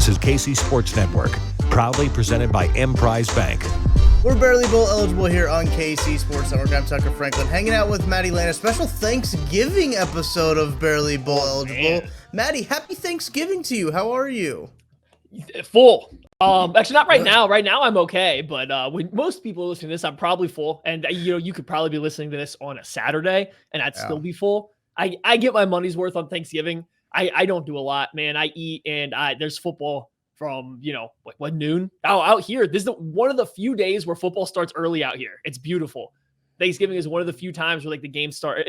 is KC Sports Network, proudly presented by Emprise Bank. We're barely bowl eligible here on KC Sports Network. I'm Tucker Franklin, hanging out with Maddie Lane. A special Thanksgiving episode of Barely Bowl Eligible. Man. Maddie, happy Thanksgiving to you. How are you? Full. Actually, not right now. Right now, I'm okay. But when most people are listening to this, I'm probably full. And you could probably be listening to this on a Saturday, and I'd still be full. I get my money's worth on Thanksgiving. I don't do a lot, man. I eat, and there's football from what noon out here. This is one of the few days where football starts early out here. It's beautiful. Thanksgiving is one of the few times where the games start.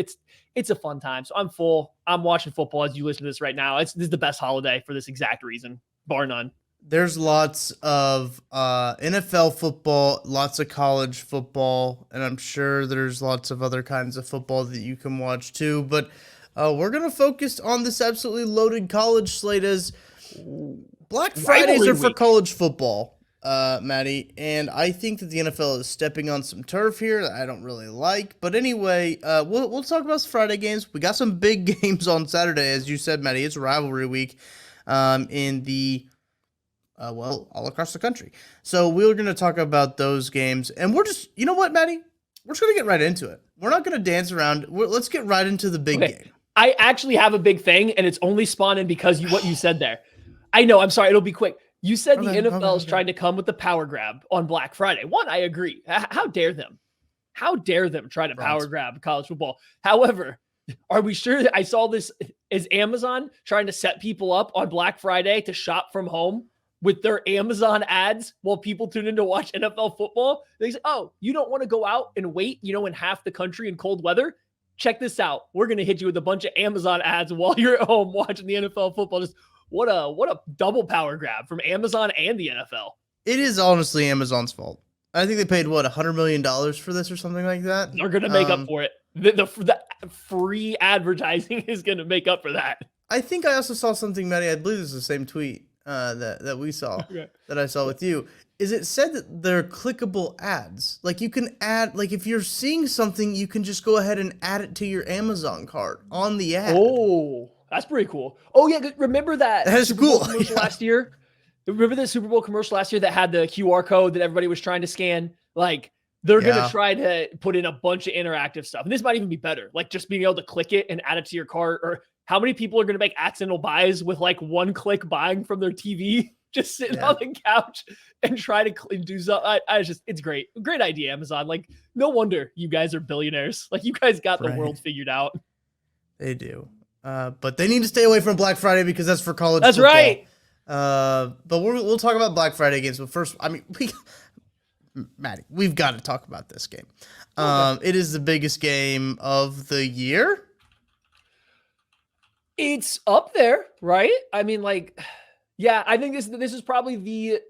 It's a fun time. So I'm full. I'm watching football as you listen to this right now. This is the best holiday for this exact reason, bar none. There's lots of NFL football, lots of college football, and I'm sure there's lots of other kinds of football that you can watch too. But we're going to focus on this absolutely loaded college slate as Black Fridays are for college football, Maddie. And I think that the NFL is stepping on some turf here that I don't really like. But anyway, we'll talk about some Friday games. We got some big games on Saturday. As you said, Maddie, it's rivalry week in the all across the country. So we're going to talk about those games. And we're just, you know what, Maddie? We're just going to get right into it. We're not going to dance around. Let's get right into the big game. I actually have a big thing, and it's only spawned in because what you said there. I know, I'm sorry, it'll be quick. You said the NFL is trying to come with the power grab on Black Friday. One, I agree. How dare them? How dare them try to power grab college football? However, are we sure that I saw this? Is Amazon trying to set people up on Black Friday to shop from home with their Amazon ads while people tune in to watch NFL football? They say, oh, you don't want to go out and wait, in half the country in cold weather? Check this out. We're going to hit you with a bunch of Amazon ads while you're at home watching the NFL football. Just what a double power grab from Amazon and the NFL. It is honestly Amazon's fault. I think they paid $100 million for this or something like that. They're going to make up for it. The free advertising is going to make up for that. I think I also saw something, Maddie. I believe this is the same tweet that we saw, that I saw with you. Is it said that they're clickable ads? Like you can add, like if you're seeing something, you can just go ahead and add it to your Amazon cart on the ad. Oh, that's pretty cool. Oh yeah, remember that Super Bowl commercial last year? Remember the Super Bowl commercial last year that had the QR code that everybody was trying to scan? Like they're going to try to put in a bunch of interactive stuff. And this might even be better. Like just being able to click it and add it to your cart. Or how many people are going to make accidental buys with like one click buying from their TV? Just sitting on the couch and try to do something. It's great. Great idea, Amazon. Like, no wonder you guys are billionaires. Like, you guys got the world figured out. They do. But they need to stay away from Black Friday because that's for college That's football. Right. But we'll talk about Black Friday games. But first, Maddie, we've got to talk about this game. It is the biggest game of the year. It's up there, right? I mean, yeah, I think this is probably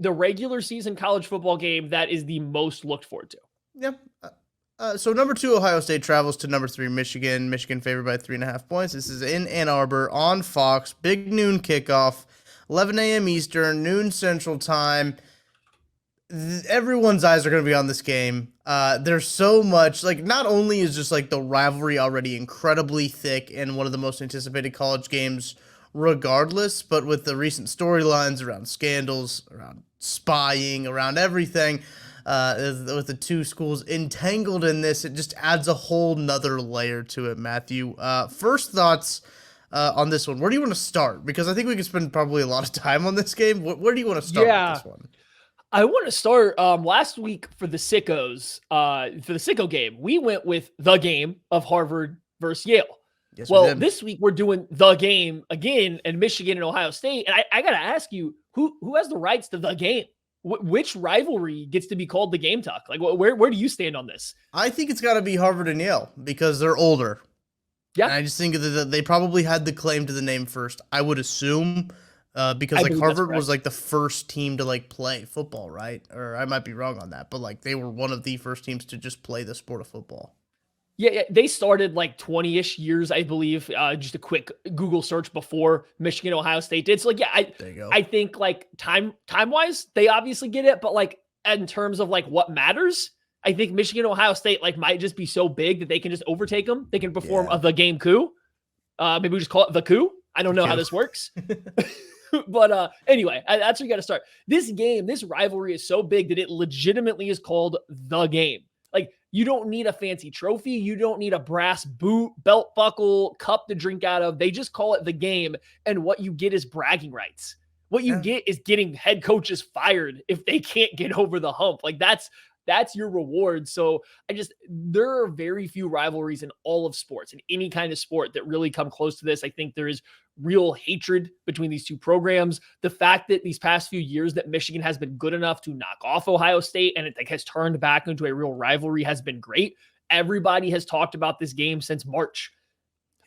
the regular season college football game that is the most looked forward to. Yeah. So number 2, Ohio State travels to number 3, Michigan. Michigan favored by 3.5 points. This is in Ann Arbor on Fox. Big noon kickoff, 11 a.m. Eastern, noon Central Time. Everyone's eyes are going to be on this game. There's so much, not only is just the rivalry already incredibly thick and one of the most anticipated college games regardless, but with the recent storylines around scandals, around spying, around everything, with the two schools entangled in this, it just adds a whole nother layer to it, Matthew. First thoughts on this one. Where do you want to start? Because I think we could spend probably a lot of time on this game. Where do you want to start with this one? I want to start last week for the Sickos, for the Sicko game. We went with the game of Harvard versus Yale. Yes, well, this week we're doing the game again in Michigan and Ohio State. And I got to ask you, who has the rights to the game? Which rivalry gets to be called the game, Tuck? Where do you stand on this? I think it's got to be Harvard and Yale because they're older. Yeah. And I just think that they probably had the claim to the name first. I would assume because Harvard was the first team to play football, right? Or I might be wrong on that, but they were one of the first teams to just play the sport of football. Yeah, they started 20-ish years, I believe. Just a quick Google search before Michigan, Ohio State did. So I think time-wise, they obviously get it, but in terms of what matters, I think Michigan, Ohio State might just be so big that they can just overtake them. They can perform the game coup. Maybe we just call it the coup. I don't know how this works. But anyway, that's where you got to start. This game, this rivalry is so big that it legitimately is called the game. Like, you don't need a fancy trophy. You don't need a brass boot, belt buckle, cup to drink out of. They just call it the game. And what you get is bragging rights. What you get is getting head coaches fired if they can't get over the hump. Like, that's your reward. So there are very few rivalries in all of sports, in any kind of sport, that really come close to this. I think there is real hatred between these two programs. The fact that these past few years that Michigan has been good enough to knock off Ohio State and it has turned back into a real rivalry has been great. Everybody has talked about this game since March.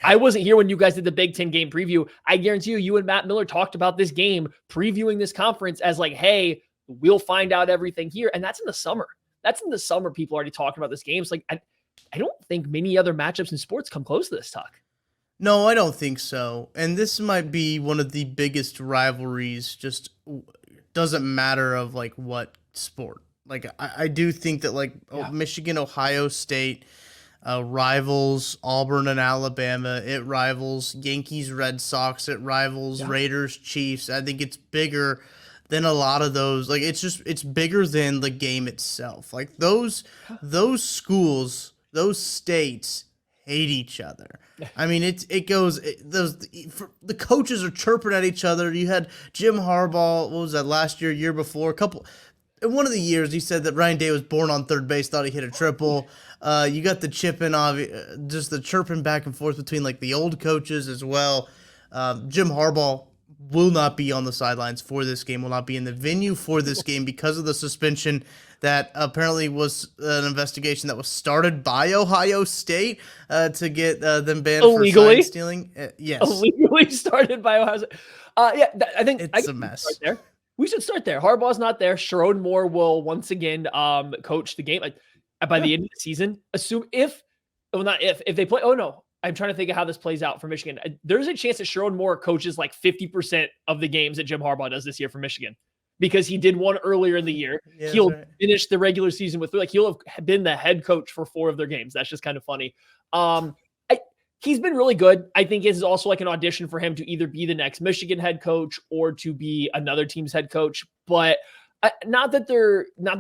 I wasn't here when you guys did the Big Ten game preview. I guarantee you and Matt Miller talked about this game, previewing this conference as like, hey, we'll find out everything here. And that's in the summer. People already talking about this game. It's like, I don't think many other matchups in sports come close to this, Tuck. No, I don't think so. And this might be one of the biggest rivalries, just doesn't matter of like what sport. Like, I do think that Michigan, Ohio State rivals Auburn and Alabama. It rivals Yankees, Red Sox. It rivals Raiders, Chiefs. I think it's bigger than a lot of those. Like, it's bigger than the game itself. Like, those schools, those states hate each other. I mean, the coaches are chirping at each other. You had Jim Harbaugh, what was that, last year before, in one of the years, he said that Ryan Day was born on third base, thought he hit a triple. You got the just the chirping back and forth between like the old coaches as well. Jim Harbaugh will not be on the sidelines for this game, will not be in the venue for this game because of the suspension that apparently was an investigation that was started by Ohio State to get them banned for sign stealing. Yes. Illegally started by Ohio State. I think it's a mess. We should start there. Harbaugh's not there. Sherrod Moore will once again coach the game. Like, by the end of the season, if they play. Oh no, I'm trying to think of how this plays out for Michigan. There's a chance that Sherrod Moore coaches like 50% of the games that Jim Harbaugh does this year for Michigan, because he did one earlier in the year. Yeah, he'll finish the regular season with, like, he'll have been the head coach for 4 of their games. That's just kind of funny. He's been really good. I think this is also like an audition for him to either be the next Michigan head coach or to be another team's head coach. But not that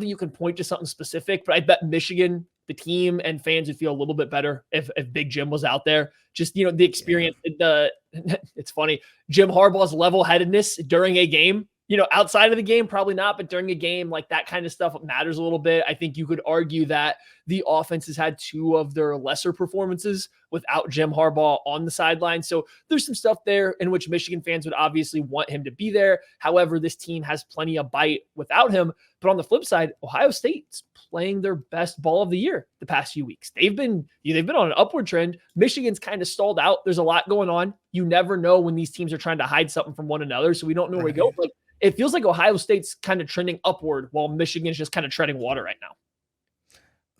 you can point to something specific, but I bet Michigan, the team and fans, would feel a little bit better if Big Jim was out there. Just, the experience, it's funny. Jim Harbaugh's level-headedness during a game, outside of the game, probably not, but during a game, like, that kind of stuff matters a little bit. I think you could argue that the offense has had 2 of their lesser performances without Jim Harbaugh on the sideline. So there's some stuff there in which Michigan fans would obviously want him to be there. However, this team has plenty of bite without him. But on the flip side, Ohio State's playing their best ball of the year the past few weeks. They've been on an upward trend. Michigan's kind of stalled out. There's a lot going on. You never know when these teams are trying to hide something from one another. So we don't know where we go. But it feels like Ohio State's kind of trending upward while Michigan's just kind of treading water right now.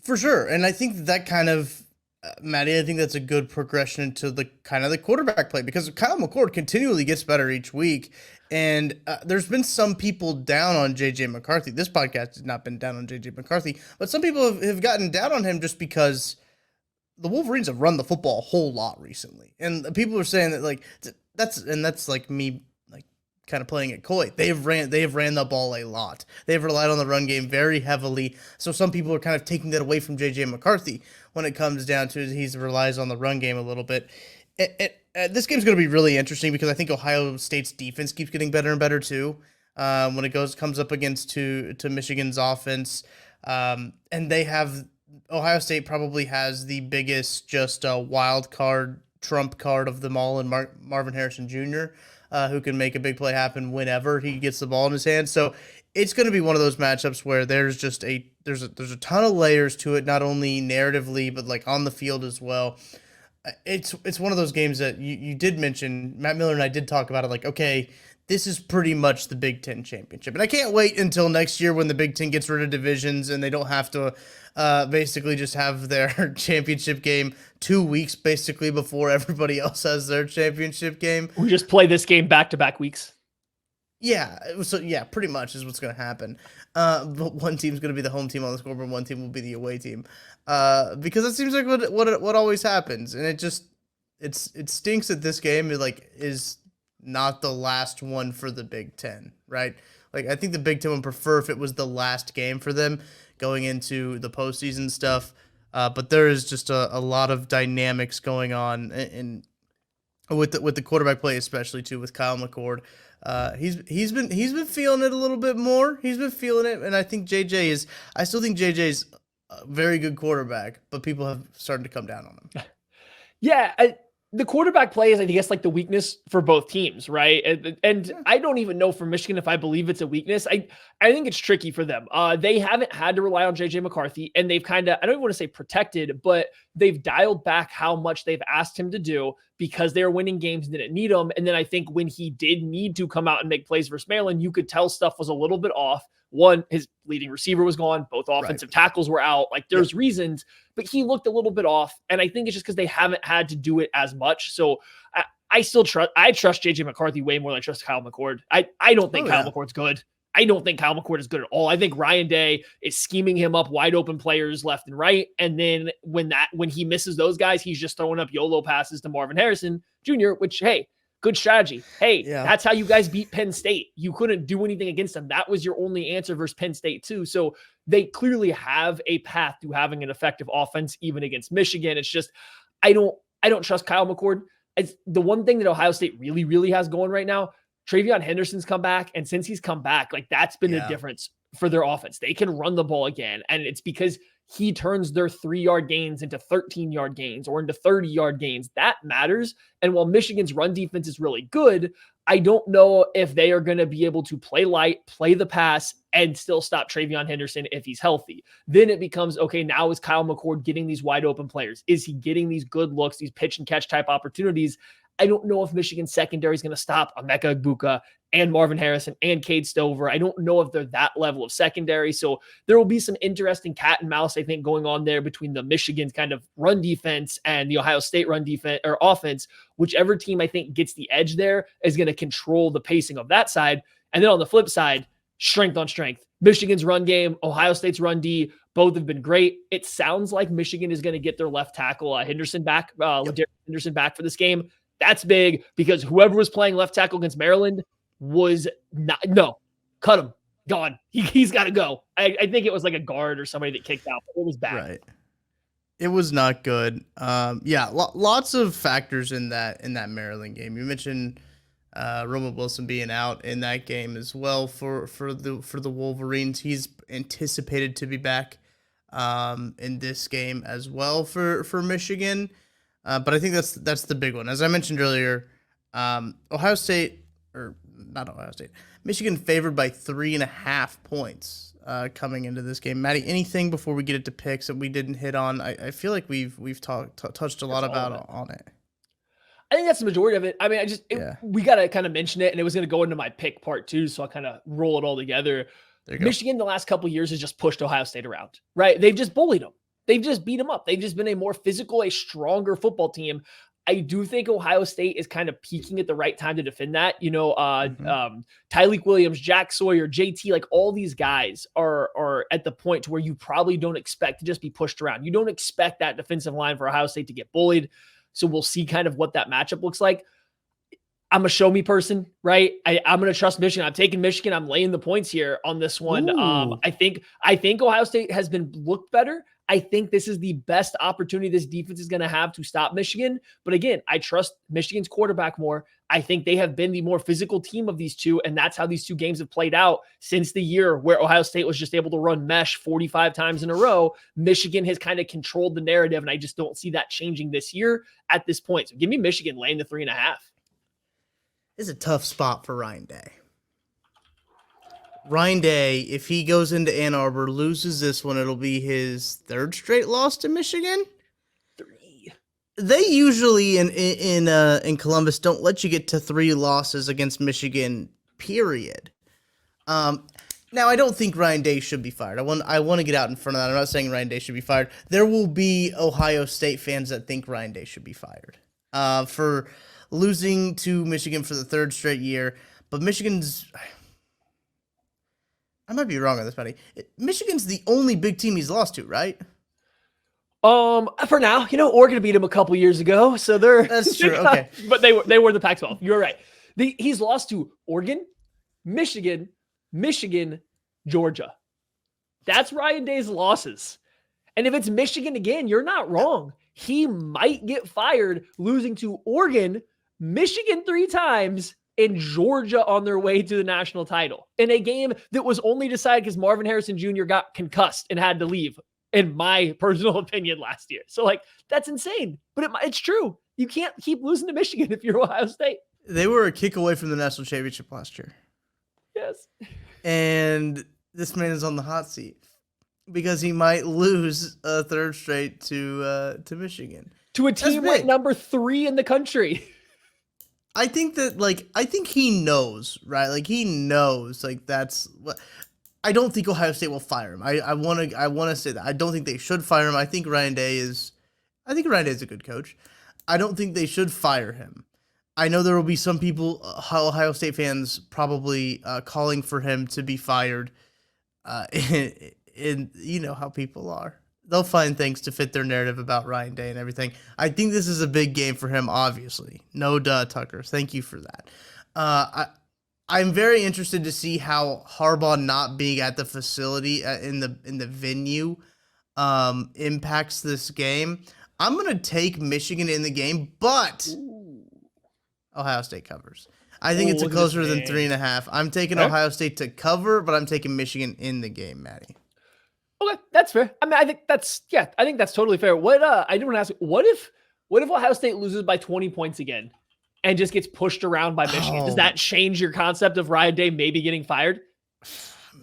For sure. And I think that kind of, Maddie, I think that's a good progression into the kind of the quarterback play, because Kyle McCord continually gets better each week. And there's been some people down on J.J. McCarthy. This podcast has not been down on J.J. McCarthy, but some people have gotten down on him just because the Wolverines have run the football a whole lot recently. And people are saying that, like, that's like me, like, kind of playing it coy. They have ran the ball a lot. They've relied on the run game very heavily. So some people are kind of taking that away from J.J. McCarthy when it comes down to he relies on the run game a little bit. This game's going to be really interesting because I think Ohio State's defense keeps getting better and better too. When it comes up against to Michigan's offense, and Ohio State probably has the biggest just wild card, trump card of them all in Marvin Harrison Jr., who can make a big play happen whenever he gets the ball in his hands. So it's going to be one of those matchups where there's just there's a ton of layers to it, not only narratively but like on the field as well. It's one of those games that you did mention. Matt Miller and I did talk about it. Like, okay, this is pretty much the Big Ten championship, and I can't wait until next year when the Big Ten gets rid of divisions and they don't have to basically just have their championship game 2 weeks basically before everybody else has their championship game. We just play this game back-to-back weeks. Yeah, so yeah, pretty much is what's going to happen. But one team's going to be the home team on the scoreboard, one team will be the away team. Because it seems like what always happens, and it stinks that this game is not the last one for the Big Ten, right? Like, I think the Big Ten would prefer if it was the last game for them going into the postseason stuff. But there is just a lot of dynamics going on in with the quarterback play, especially too with Kyle McCord. He's been feeling it a little bit more. He's been feeling it, and I think I still think JJ's a very good quarterback, but people have started to come down on him. Yeah, the quarterback play is, I guess, like the weakness for both teams, right? And I don't even know for Michigan if I believe it's a weakness. I think it's tricky for them. They haven't had to rely on JJ McCarthy, and they've kind of, I don't even want to say protected, but they've dialed back how much they've asked him to do because they were winning games and didn't need him. And then I think when he did need to come out and make plays versus Maryland, you could tell stuff was a little bit off. One, his leading receiver was gone. Both offensive tackles were out. Like, there's reasons, but he looked a little bit off. And I think it's just because they haven't had to do it as much. So I trust JJ McCarthy way more than I trust Kyle McCord. I don't think Kyle McCord's good. I don't think Kyle McCord is good at all. I think Ryan Day is scheming him up wide open players left and right. And then when he misses those guys, he's just throwing up YOLO passes to Marvin Harrison Jr., which, hey, good strategy. Hey, that's how you guys beat Penn State. You couldn't do anything against them. That was your only answer versus Penn State too. So they clearly have a path to having an effective offense, even against Michigan. It's just, I don't trust Kyle McCord. It's the one thing that Ohio State really, really has going right now. Travion Henderson's come back. And since he's come back, like, that's been the difference for their offense. They can run the ball again. And it's because he turns their 3-yard gains into 13-yard gains or into 30-yard gains. That matters. And while Michigan's run defense is really good, I don't know if they are going to be able to play light, play the pass, and still stop Travion Henderson if he's healthy. Then it becomes, okay, now is Kyle McCord getting these wide open players? Is he getting these good looks, these pitch and catch type opportunities? I don't know if Michigan's secondary is going to stop Emeka Egbuka and Marvin Harrison and Cade Stover. I don't know if they're that level of secondary. So there will be some interesting cat and mouse, I think, going on there between the Michigan's kind of run defense and the Ohio State run defense or offense. Whichever team I think gets the edge there is going to control the pacing of that side. And then on the flip side, strength on strength. Michigan's run game, Ohio State's run D, both have been great. It sounds like Michigan is going to get their left tackle Henderson back, Ladarius Henderson back for this game. That's big because whoever was playing left tackle against Maryland was cut him, gone. He's got to go. I think it was like a guard or somebody that kicked out. But it was bad. Right. It was not good. Lots of factors in that Maryland game. You mentioned Roman Wilson being out in that game as well for the Wolverines. He's anticipated to be back in this game as well for Michigan. But I think that's the big one. As I mentioned earlier, Michigan favored by 3.5 points coming into this game. Maddie, anything before we get into picks that we didn't hit on? I feel like we've touched a lot on it. I think that's the majority of it. I mean, we got to kind of mention it, and it was going to go into my pick part too, so I'll kind of roll it all together. Michigan the last couple of years has just pushed Ohio State around, right? They've just bullied them. They've just beat them up. They've just been a more physical, a stronger football team. I do think Ohio State is kind of peaking at the right time to defend that. Tyleik Williams, Jack Sawyer, JT, like all these guys are at the point to where you probably don't expect to just be pushed around. You don't expect that defensive line for Ohio State to get bullied. So we'll see kind of what that matchup looks like. I'm a show me person, right? I'm going to trust Michigan. I'm taking Michigan. I'm laying the points here on this one. I think Ohio State has been looked better. I think this is the best opportunity this defense is going to have to stop Michigan. But again, I trust Michigan's quarterback more. I think they have been the more physical team of these two, and that's how these two games have played out since the year where Ohio State was just able to run mesh 45 times in a row. Michigan has kind of controlled the narrative, and I just don't see that changing this year at this point. So give me Michigan laying the 3.5. It's a tough spot for Ryan Day. Ryan Day, if he goes into Ann Arbor, loses this one, it'll be his third straight loss to Michigan. 3. They usually in Columbus don't let you get to 3 losses against Michigan. Period. Now I don't think Ryan Day should be fired. I want to get out in front of that. I'm not saying Ryan Day should be fired. There will be Ohio State fans that think Ryan Day should be fired for losing to Michigan for the 3rd straight year. But Michigan's. I might be wrong on this, buddy. Michigan's the only big team he's lost to, right? For now, Oregon beat him a couple years ago, so they're that's true. Okay, but they were the Pac-12. You're right. He's lost to Oregon, Michigan, Georgia. That's Ryan Day's losses. And if it's Michigan again, you're not wrong. He might get fired losing to Oregon, Michigan 3 times, and Georgia on their way to the national title in a game that was only decided because Marvin Harrison Jr. got concussed and had to leave, in my personal opinion, last year. So, that's insane. But it's true. You can't keep losing to Michigan if you're Ohio State. They were a kick away from the national championship last year. Yes. And this man is on the hot seat because he might lose a third straight to Michigan. To a team ranked number 3 in the country. I think he knows, right? He knows, that's what. I don't think Ohio State will fire him. I want to say that. I don't think they should fire him. I think Ryan Day is a good coach. I don't think they should fire him. I know there will be some people, Ohio State fans, probably calling for him to be fired. And you know how people are. They'll find things to fit their narrative about Ryan Day and everything. I think this is a big game for him, obviously. No duh, Tucker. Thank you for that. I'm very interested to see how Harbaugh not being at the facility in the venue impacts this game. I'm going to take Michigan in the game, but Ohio State covers. I think it's closer than 3.5. I'm taking Ohio State to cover, but I'm taking Michigan in the game, Maddie. Okay, that's fair. I mean, I think that's totally fair. I do want to ask, what if Ohio State loses by 20 points again and just gets pushed around by Michigan? Does that change your concept of Ryan Day maybe getting fired?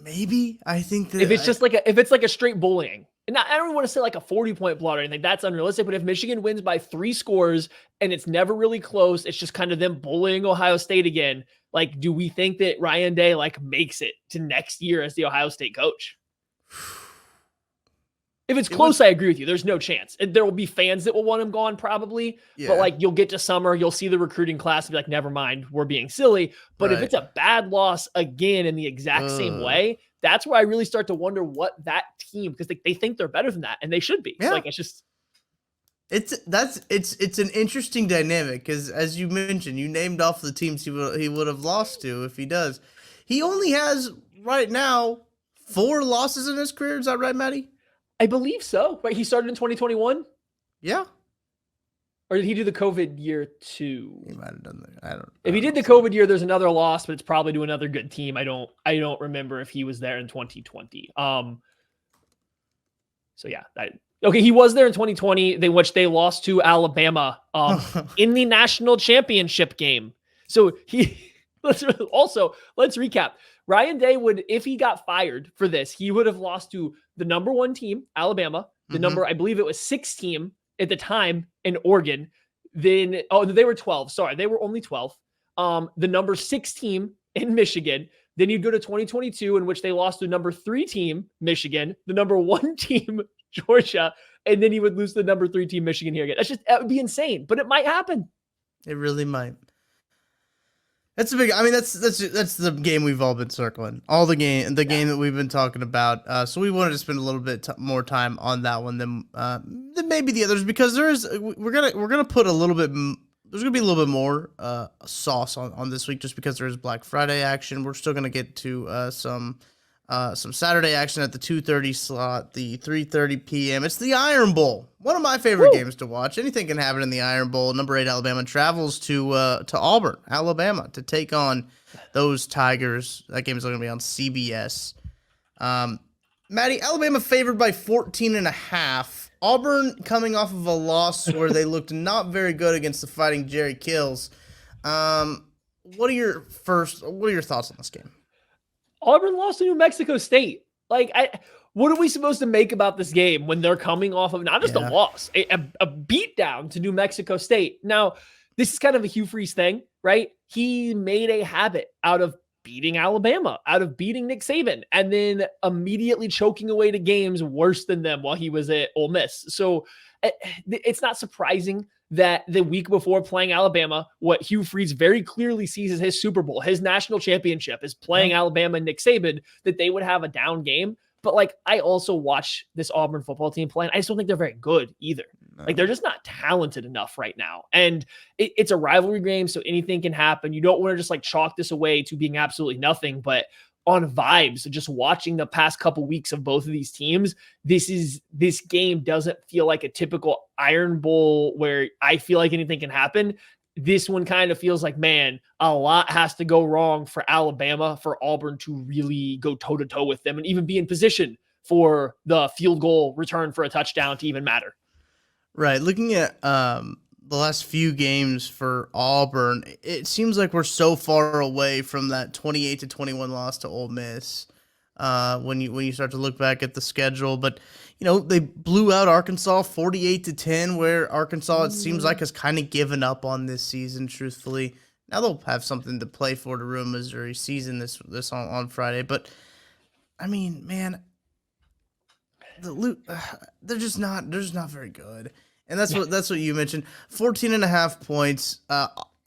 Maybe. I think that if it's like a straight bullying, and I don't want to say like a 40-point blowout or anything, that's unrealistic. But if Michigan wins by 3 scores and it's never really close, it's just kind of them bullying Ohio State again. Do we think that Ryan Day makes it to next year as the Ohio State coach? If it's close, I agree with you. There's no chance. There will be fans that will want him gone probably, but you'll get to summer, you'll see the recruiting class and be like, never mind, we're being silly. But if it's a bad loss again in the exact same way, that's where I really start to wonder what that team, because they think they're better than that and they should be. Yeah. It's an interesting dynamic because, as you mentioned, you named off the teams he would have lost to if he does. He only has right now 4 losses in his career. Is that right, Maddie? I believe so. Right, he started in 2021. Yeah. Or did he do the COVID year too? He might have done that. If he did the COVID year, there's another loss, but it's probably to another good team. I don't remember if he was there in 2020. So yeah, he was there in 2020, which they lost to Alabama in the national championship game. So let's recap. Ryan Day would, if he got fired for this, he would have lost to the number 1 team, Alabama, the number, I believe it was 6 team at the time in Oregon. Then, they were 12. Sorry, they were only 12. The number 6 team in Michigan. Then you'd go to 2022, in which they lost to number 3 team, Michigan, the number 1 team, Georgia, and then he would lose to the number 3 team, Michigan here again. That would be insane, but it might happen. It really might. That's the game we've all been circling. The game that we've been talking about. So we wanted to spend a little bit more time on that one than maybe the others, because we're gonna put a little bit. There's gonna be a little bit more sauce on this week just because there is Black Friday action. We're still gonna get to some Saturday action at the 2:30 slot, the 3:30 p.m. It's the Iron Bowl, one of my favorite games to watch. Anything can happen in the Iron Bowl. Number 8 Alabama travels to Auburn, Alabama, to take on those Tigers. That game is going to be on CBS. Maddie, Alabama favored by 14.5. Auburn coming off of a loss where they looked not very good against the Fighting Jerry Kills. What are your thoughts on this game? Auburn lost to New Mexico State. What are we supposed to make about this game when they're coming off of not just a loss, a beatdown to New Mexico State? Now, this is kind of a Hugh Freeze thing, right? He made a habit out of beating Alabama, out of beating Nick Saban, and then immediately choking away to games worse than them while he was at Ole Miss. So it's not surprising that the week before playing Alabama, what Hugh Freeze very clearly sees as his Super Bowl, his national championship, is playing Alabama and Nick Saban, that they would have a down game. But I also watch this Auburn football team play, and I just don't think they're very good either. Like they're just not talented enough right now. And it's a rivalry game, so anything can happen. You don't want to just like chalk this away to being absolutely nothing, but on vibes, just watching the past couple weeks of both of these teams, this game doesn't feel like a typical Iron Bowl where I feel like anything can happen. This one kind of feels like, man, a lot has to go wrong for Alabama, for Auburn to really go toe-to-toe with them and even be in position for the field goal return for a touchdown to even matter. Right. Looking at the last few games for Auburn, it seems like we're so far away from that 28-21 loss to Ole Miss when you start to look back at the schedule. But, they blew out Arkansas 48-10, where Arkansas, it seems like, has kind of given up on this season, truthfully. Now they'll have something to play for to ruin Missouri season this on Friday. But, I mean, man, they're just not very good. And that's what you mentioned. 14.5 points.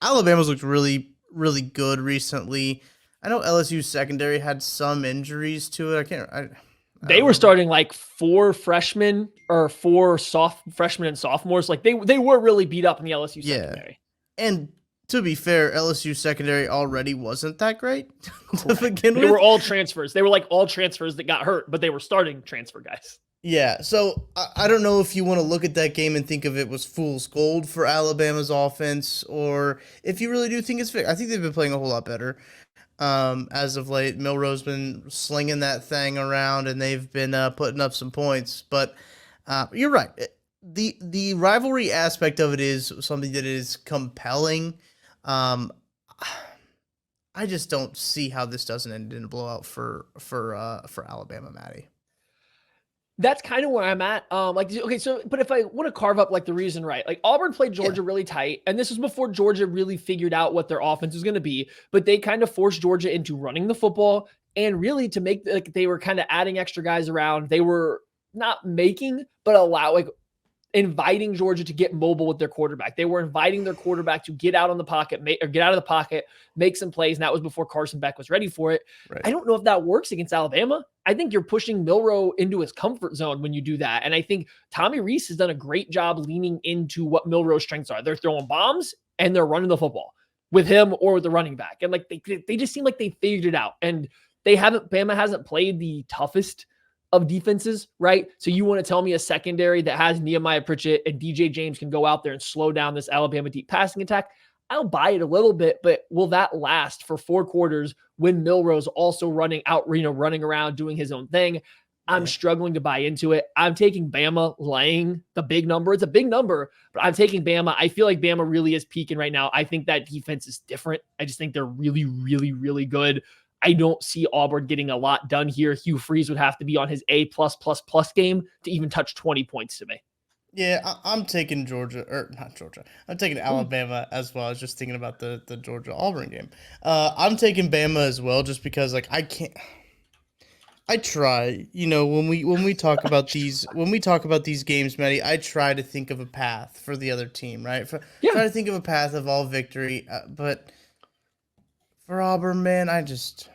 Alabama's looked really, really good recently. I know LSU's secondary had some injuries to it. They were starting like 4 freshmen or 4 freshmen and sophomores. Like they were really beat up in the LSU secondary. Yeah. And to be fair, LSU secondary already wasn't that great to begin with. They were all transfers. They were like all transfers that got hurt, but they were starting transfer guys. Yeah, so I don't know if you want to look at that game and think of it was fool's gold for Alabama's offense, or if you really do think it's fair. I think they've been playing a whole lot better as of late. Milroe's been slinging that thing around, and they've been putting up some points. But you're right. The rivalry aspect of it is something that is compelling. I just don't see how this doesn't end in a blowout for Alabama, Maddie. That's kind of where I'm at. But if I want to carve up like the reason, right? Like Auburn played Georgia really tight, and this was before Georgia really figured out what their offense was going to be, but they kind of forced Georgia into running the football and really to make they were kind of adding extra guys around. They were not making, but inviting Georgia to get mobile with their quarterback. They were inviting their quarterback to get out of the pocket, make some plays. And that was before Carson Beck was ready for it. Right. I don't know if that works against Alabama. I think you're pushing Milroe into his comfort zone when you do that. And I think Tommy Rees has done a great job leaning into what Milroe's strengths are. They're throwing bombs and they're running the football with him or with the running back. And like they just seem like they figured it out. And Bama hasn't played the toughest of defenses, right? So you want to tell me a secondary that has Nehemiah Pritchett and DJ James can go out there and slow down this Alabama deep passing attack? I'll buy it a little bit, but will that last for 4 quarters when Milroe's also running around doing his own thing? I'm struggling to buy into it. I'm taking Bama laying the big number. It's a big number, but I'm taking Bama. I feel like Bama really is peaking right now. I think that defense is different. I just think they're really, really, really good. I don't see Auburn getting a lot done here. Hugh Freeze would have to be on his A+++ game to even touch 20 points to me. Yeah, I'm taking I'm taking Alabama as well. I was just thinking about the Georgia-Auburn game. I'm taking Bama as well just because like I try, when we talk about these games, Maddie, I try to think of a path for the other team, right? Try to think of a path of all victory, but for Auburn, man, I just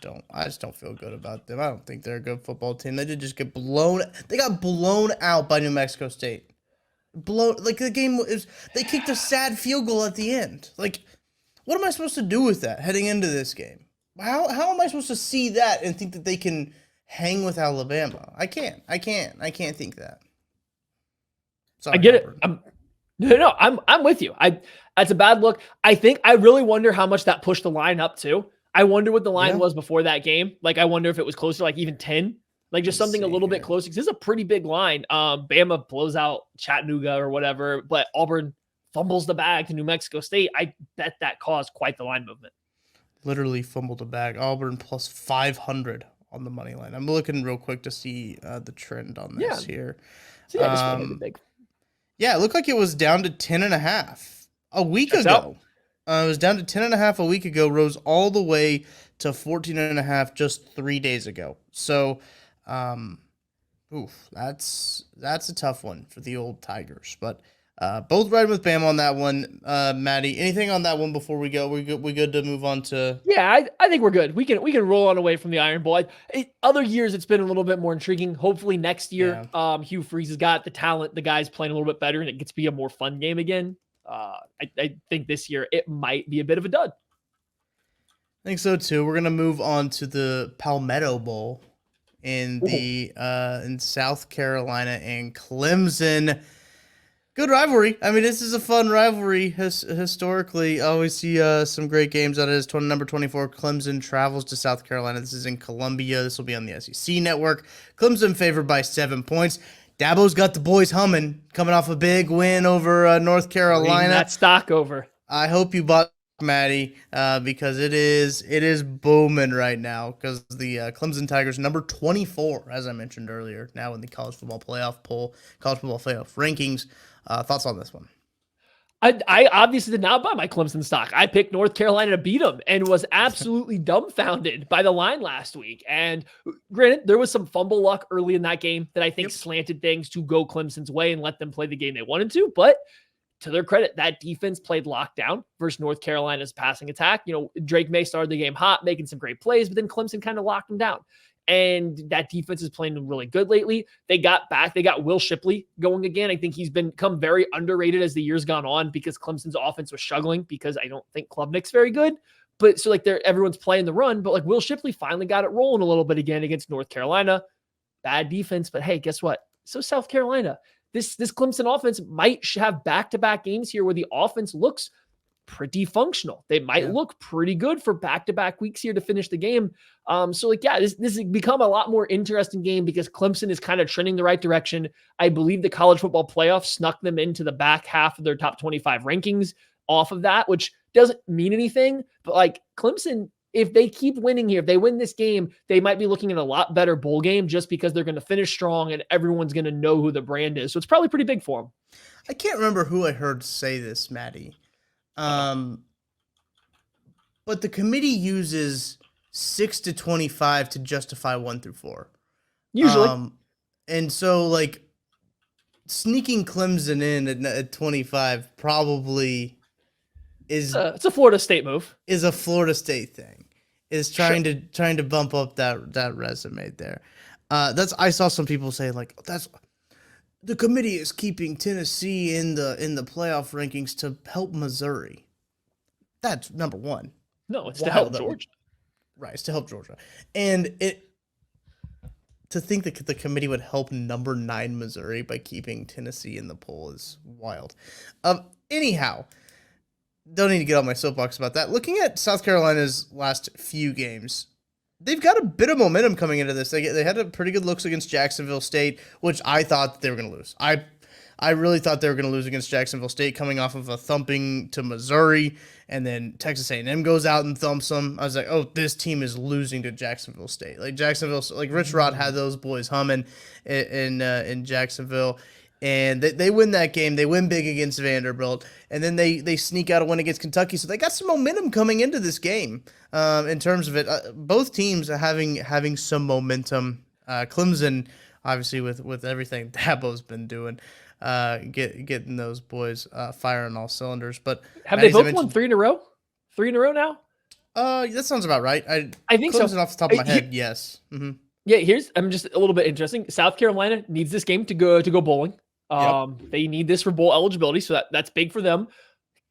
don't feel good about them. I don't think they're a good football team. They did just get blown. They got blown out by New Mexico State. The game they kicked a sad field goal at the end. Like, what am I supposed to do with that heading into this game? How am I supposed to see that and think that they can hang with Alabama? I can't think that. Sorry, I get Auburn. it. I'm with you. That's a bad look. I really wonder how much that pushed the line up too. I wonder what the line was before that game. Like, I wonder if it was closer, like even 10, like just something a little bit closer. Cause this is a pretty big line. Bama blows out Chattanooga or whatever, but Auburn fumbles the bag to New Mexico State. I bet that caused quite the line movement. Literally fumbled the bag. Auburn plus 500 on the money line. I'm looking real quick to see the trend on this here. So yeah, just really big. Yeah, it looked like it was down to 10.5 a week ago. It was down to 10.5 a week ago, rose all the way to 14.5 just 3 days ago. So, that's a tough one for the old Tigers. But Both riding with Bam on that one. Maddie, anything on that one before we go? We good to move on to? Yeah, I think we're good. We can roll on away from the Iron Bowl. Other years it's been a little bit more intriguing. Hopefully next year, Hugh Freeze has got the talent. The guy's playing a little bit better, and it gets to be a more fun game again. I think this year it might be a bit of a dud. I think so too. We're gonna move on to the Palmetto Bowl in in South Carolina and Clemson. Good rivalry. I mean, this is a fun rivalry historically. I always see some great games out of this. Number 24, Clemson travels to South Carolina. This is in Columbia. This will be on the SEC network. Clemson favored by 7 points. Dabo's got the boys humming, coming off a big win over North Carolina. Bring that stock over. I hope you bought Maddie, because it is booming right now, because the Clemson Tigers, number 24, as I mentioned earlier, now in the college football playoff poll, college football playoff rankings. Thoughts on this one? I obviously did not buy my Clemson stock. I picked North Carolina to beat them and was absolutely dumbfounded by the line last week. And granted, there was some fumble luck early in that game that I think slanted things to go Clemson's way and let them play the game they wanted to. But to their credit, that defense played lockdown versus North Carolina's passing attack. Drake May started the game hot, making some great plays, but then Clemson kind of locked them down. And that defense is playing really good lately. They got Will Shipley going again. I think he's become very underrated as the year's gone on because Clemson's offense was struggling because I don't think Klubnik's very good. But so everyone's playing the run, but Will Shipley finally got it rolling a little bit again against North Carolina. Bad defense, but hey, guess what? So South Carolina, this Clemson offense might have back-to-back games here where the offense looks pretty functional. They might look pretty good for back-to-back weeks here to finish the game. This has become a lot more interesting game because Clemson is kind of trending the right direction. I believe the college football playoff snuck them into the back half of their top 25 rankings off of that, which doesn't mean anything. But Clemson, if they keep winning here, if they win this game, they might be looking at a lot better bowl game just because they're going to finish strong and everyone's going to know who the brand is. So it's probably pretty big for them. I can't remember who I heard say this, Maddie. But the committee uses 6 to 25 to justify 1 through 4. Usually. And so sneaking Clemson in at 25 probably is it's a Florida State move. Is a Florida State thing. Is trying to bump up that resume there. I saw some people say that's the committee is keeping Tennessee in the playoff rankings to help Missouri. That's number one. No, it's to help Georgia. Right, it's to help Georgia. And to think that the committee would help number 9 Missouri by keeping Tennessee in the poll is wild. Anyhow, don't need to get on my soapbox about that. Looking at South Carolina's last few games, they've got a bit of momentum coming into this. They had a pretty good looks against Jacksonville State, which I thought that they were going to lose. I really thought they were going to lose against Jacksonville State, coming off of a thumping to Missouri, and then Texas A&M goes out and thumps them. I was like, oh, this team is losing to Jacksonville State. Rich Rod had those boys humming in Jacksonville, and they win that game. They win big against Vanderbilt, and then they sneak out a win against Kentucky. So they got some momentum coming into this game. In terms of it, both teams are having some momentum. Clemson, obviously, with everything Dabo's been doing. Getting those boys firing all cylinders. But have they both won 3 in a row? 3 in a row now? That sounds about right. I think Clemson so. Off the top of my head, yes. Mm-hmm. Yeah, I'm just a little bit interesting. South Carolina needs this game to go bowling. They need this for bowl eligibility, so that's big for them.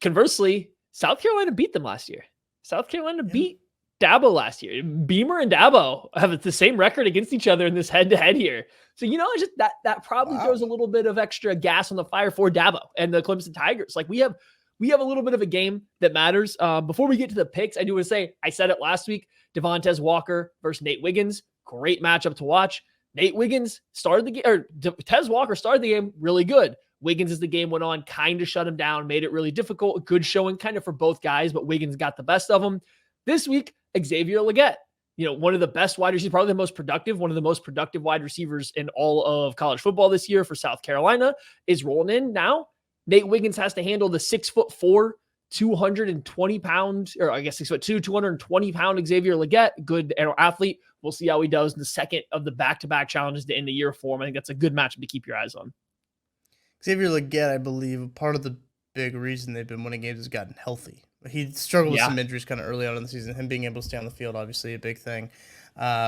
Conversely, South Carolina beat them last year. South Carolina beat Dabo last year. Beamer and Dabo have the same record against each other in this head-to-head here. So, just that probably throws a little bit of extra gas on the fire for Dabo and the Clemson Tigers. We have a little bit of a game that matters. Before we get to the picks, I do want to say, I said it last week, Devontae Walker versus Nate Wiggins. Great matchup to watch. Nate Wiggins started the game, or Tez Walker started the game really good. Wiggins, as the game went on, kind of shut him down, made it really difficult. Good showing kind of for both guys, but Wiggins got the best of them. This week, Xavier Legette, one of the best wide receivers, probably one of the most productive wide receivers in all of college football this year for South Carolina, is rolling in now. Nate Wiggins has to handle the 6'4", 220 pound, or I guess 6'2", 220 pound Xavier Legette, good athlete. We'll see how he does in the second of the back-to-back challenges to end the year for him. I think that's a good matchup to keep your eyes on. Xavier Legette, I believe, part of the big reason they've been winning games has gotten healthy. He struggled with Yeah. some injuries kind of early on in the season. Him being able to stay on the field, obviously, a big thing.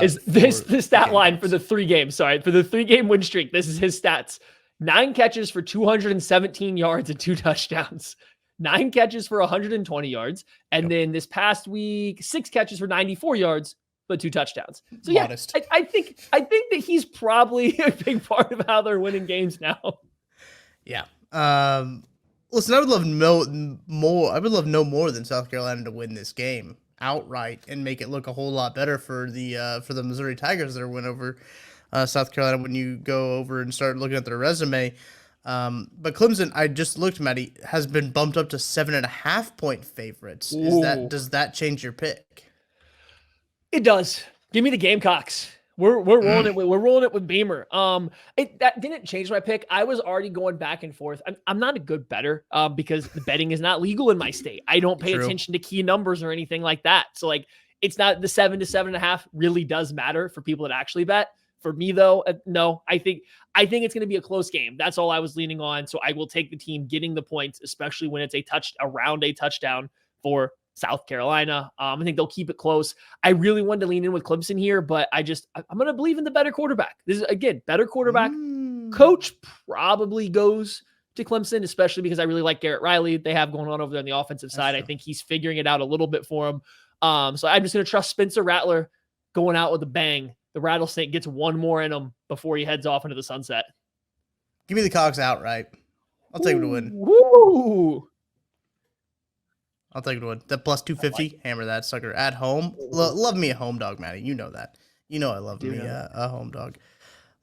Is For this the stat line for Gamecocks. the 3 games? Sorry, for the 3-game win streak. This is his stats: 9 catches for 217 yards and 2 touchdowns. 9 catches for 120 yards, and then this past week, 6 catches for 94 yards, but 2 touchdowns. So yeah, Modest. I think that he's probably a big part of how they're winning games now. Yeah. Listen, I would love no more. I would love no more than South Carolina to win this game outright and make it look a whole lot better for the Missouri Tigers that win over South Carolina when you go over and start looking at their resume. But Clemson, I just looked, Maddie, has been bumped up to 7.5-point favorites. Does that change your pick? It does. Give me the Gamecocks. We're rolling it. We're rolling it with Beamer. That didn't change my pick. I was already going back and forth. I'm not a good bettor because the betting is not legal in my state. I don't pay attention to key numbers or anything like that. So like, it's not the 7 to 7.5 really does matter for people that actually bet. For me though, no. I think it's going to be a close game. That's all I was leaning on. So I will take the team getting the points, especially when it's around a touchdown for South Carolina. I think they'll keep it close. I really wanted to lean in with Clemson here, but I'm going to believe in the better quarterback. This is, again, better quarterback. Coach probably goes to Clemson, especially because I really like Garrett Riley. They have going on over there on the offensive side. I think he's figuring it out a little bit for him. So I'm just going to trust Spencer Rattler going out with a bang. The Rattlesnake gets one more in him before he heads off into the sunset. Give me the Cox outright. I'll take him to win. Woo! I'll take it to win. That plus 250, hammer that sucker at home. Love me a home dog, Maddie. You know that. You know I love me a home dog.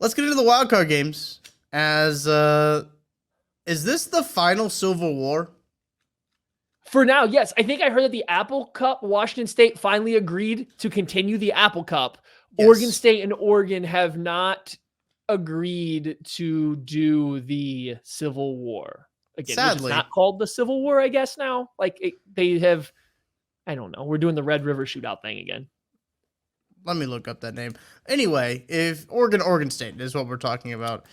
Let's get into the wild card games. Is this the final Civil War? For now, yes. I think I heard that the Apple Cup, Washington State finally agreed to continue the Apple Cup. Yes. Oregon State and Oregon have not agreed to do the Civil War. Again, sadly, it's not called the Civil War, I guess now. Like they have, I don't know. We're doing the Red River Shootout thing again. Let me look up that name. Anyway, if Oregon State is what we're talking about.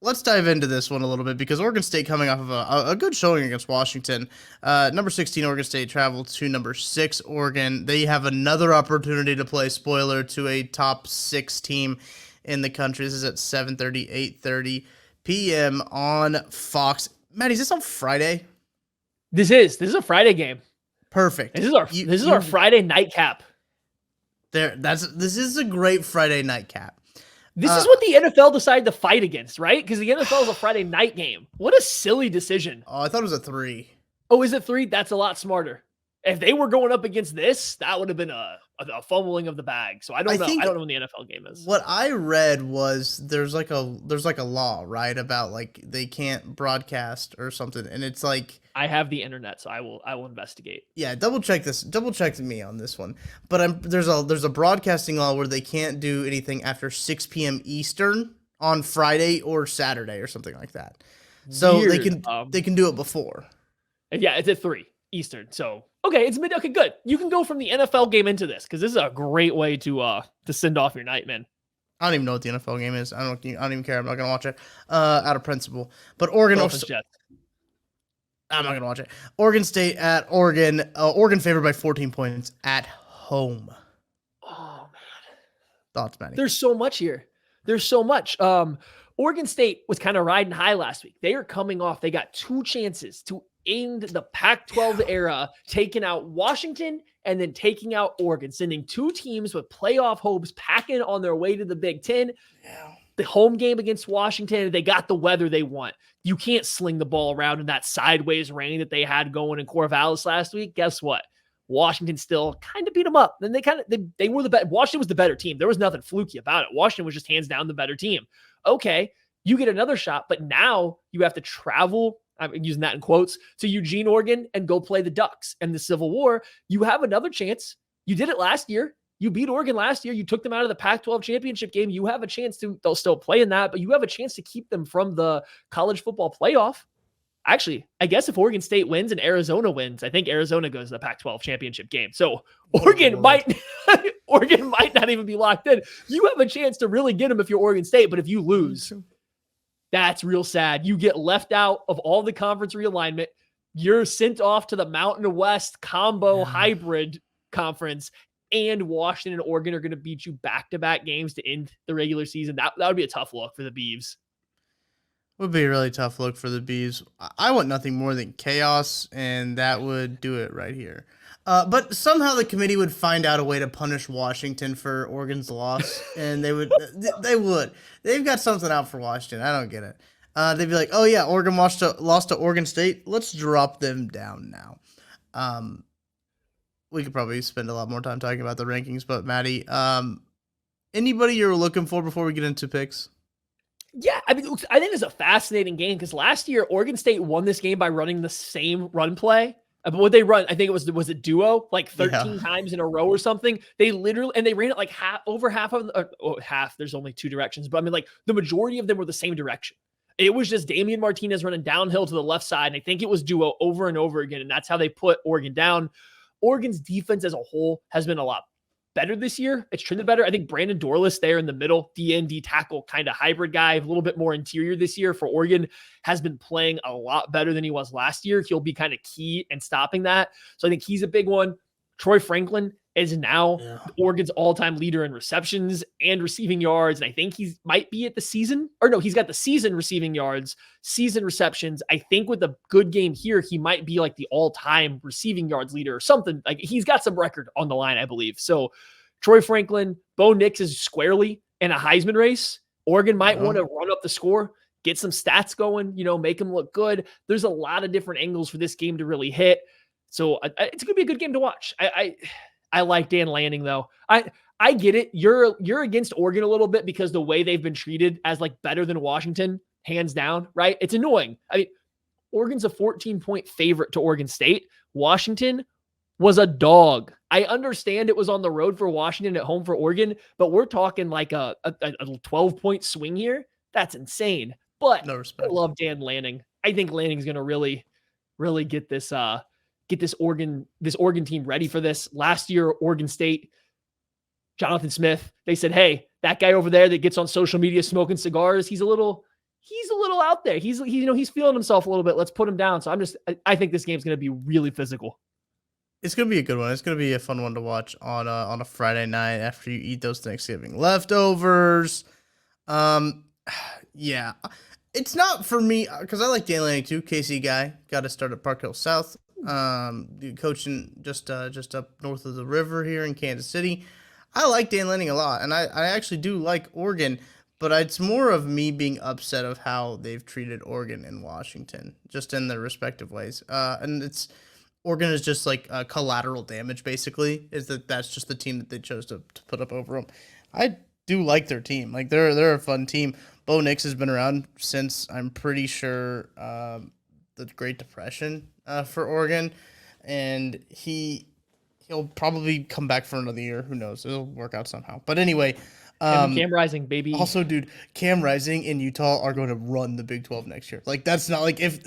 Let's dive into this one a little bit because Oregon State coming off of a good showing against Washington. Number 16 Oregon State traveled to number 6 Oregon. They have another opportunity to play spoiler to a top 6 team in the country. This is at 7:30, 8:30 p.m. on Fox. Matt, is this on Friday? This is a Friday game. Perfect. This is our Friday nightcap. This is a great Friday nightcap. This is what the NFL decided to fight against, right? Because the NFL is a Friday night game. What a silly decision. Oh, I thought it was a 3. Oh, is it 3? That's a lot smarter. If they were going up against this, that would have been a fumbling of the bag. So I don't know. I don't know when the NFL game is. What I read was there's like a law, right, about like they can't broadcast or something, and it's like I have the internet, so I will investigate. Yeah, double check me on this one. But there's a broadcasting law where they can't do anything after 6 p.m. Eastern on Friday or Saturday or something like that. So weird. They can do it before. Yeah, it's at 3 Eastern. So okay, it's mid. Okay, good. You can go from the NFL game into this because this is a great way to send off your night, man. I don't even know what the NFL game is. I don't even care. I'm not gonna watch it out of principle. But Oregon. I'm not gonna watch it. Oregon State at Oregon. Oregon favored by 14 points at home. Oh man, thoughts, Matty? There's so much here. There's so much. Oregon State was kind of riding high last week. They are coming off. They got 2 chances to end the Pac-12 era, taking out Washington and then taking out Oregon, sending 2 teams with playoff hopes packing on their way to the Big Ten. Yeah. The home game against Washington, they got the weather they want. You can't sling the ball around in that sideways rain that they had going in Corvallis last week. Guess what? Washington still kind of beat them up. Then they were the better. Washington was the better team. There was nothing fluky about it. Washington was just hands down the better team. Okay, you get another shot, but now you have to travel, I'm using that in quotes, to Eugene, Oregon, and go play the Ducks and the Civil War. You have another chance. You did it last year. You beat Oregon last year. You took them out of the Pac-12 championship game. You have a chance they'll still play in that, but you have a chance to keep them from the college football playoff. Actually, I guess if Oregon State wins and Arizona wins, I think Arizona goes to the Pac-12 championship game. So Oregon might not even be locked in. You have a chance to really get them if you're Oregon State, but if you lose, that's real sad. You get left out of all the conference realignment. You're sent off to the Mountain West combo hybrid conference, and Washington and Oregon are going to beat you back-to-back games to end the regular season. That would be a tough look for the Beavs. Would be a really tough look for the Bees. I want nothing more than chaos, and that would do it right here. But somehow the committee would find out a way to punish Washington for Oregon's loss, and they would. They've got something out for Washington. I don't get it. They'd be like, "Oh yeah, Oregon lost to Oregon State. Let's drop them down now." We could probably spend a lot more time talking about the rankings, but Maddie, anybody you're looking for before we get into picks? Yeah, I mean, I think it's a fascinating game because last year Oregon State won this game by running the same run play. But what they run, I think was a duo like 13 times in a row or something. They literally, and they ran it like half of half. There's only two directions, but I mean, like the majority of them were the same direction. It was just Damian Martinez running downhill to the left side, and I think it was duo over and over again, and that's how they put Oregon down. Oregon's defense as a whole has been a lot better this year. It's trended better. I think Brandon Dorlus there in the middle, DND tackle kind of hybrid guy, a little bit more interior this year for Oregon, has been playing a lot better than he was last year. He'll be kind of key in stopping that. So I think he's a big one. Troy Franklin is now Oregon's all-time leader in receptions and receiving yards. And I think he might be at the season, or no, he's got the season receiving yards, season receptions. I think with a good game here, he might be like the all-time receiving yards leader or something. Like he's got some record on the line, I believe. So Troy Franklin, Bo Nix is squarely in a Heisman race. Oregon might want to run up the score, get some stats going, make them look good. There's a lot of different angles for this game to really hit. So it's going to be a good game to watch. I like Dan Lanning though. I get it. You're against Oregon a little bit because the way they've been treated as like better than Washington, hands down, right? It's annoying. I mean, Oregon's a 14-point favorite to Oregon State. Washington was a dog. I understand it was on the road for Washington, at home for Oregon, but we're talking like a 12-point swing here. That's insane. But no respect. I love Dan Lanning. I think Lanning's going to really, really get this Oregon team ready for this. Last year, Oregon State, Jonathan Smith, they said, hey, that guy over there that gets on social media smoking cigars, he's a little out there. He's feeling himself a little bit. Let's put him down. So I think this game's going to be really physical. It's going to be a good one. It's going to be a fun one to watch on a Friday night after you eat those Thanksgiving leftovers. Yeah, it's not for me because I like Dan Lanning too. KC guy, got to start at Park Hill South. Coaching just up north of the river here in Kansas City. I like Dan Lanning a lot, and I actually do like Oregon, but it's more of me being upset of how they've treated Oregon and Washington, just in their respective ways. And Oregon is just like collateral damage, basically. That's just the team that they chose to put up over them. I do like their team. Like they're a fun team. Bo Nix has been around since, I'm pretty sure, the Great Depression for Oregon, and he'll probably come back for another year. Who knows? It'll work out somehow. But anyway, Cam Rising, baby. Also, dude, Cam Rising and Utah are going to run the Big 12 next year. Like that's not like if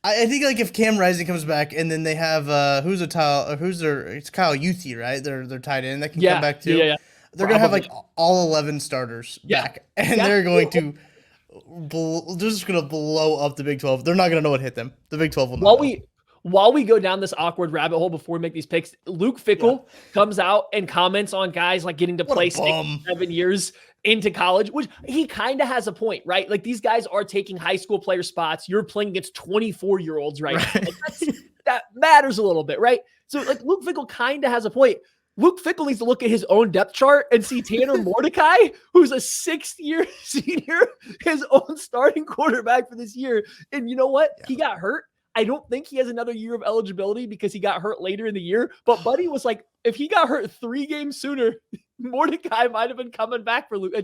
I think like if Cam Rising comes back and then they have it's Kyle Youthie, right? They're tied in that can come back too. Yeah. They're going to have like all 11 starters back, and they're going to. They're just going to blow up the Big 12. They're not going to know what hit them. The Big 12 will not. While we go down this awkward rabbit hole before we make these picks, Luke Fickell comes out and comments on guys like getting to play 6-7 years into college, which he kind of has a point, right? Like these guys are taking high school player spots. You're playing against 24-year-olds right now. Like that matters a little bit, right? So like Luke Fickell kind of has a point. Luke Fickell needs to look at his own depth chart and see Tanner Mordecai, who's a 6th-year senior, his own starting quarterback for this year. And you know what? Yeah. He got hurt. I don't think he has another year of eligibility because he got hurt later in the year. But Buddy was like, if he got hurt 3 games sooner, Mordecai might have been coming back for Luke. I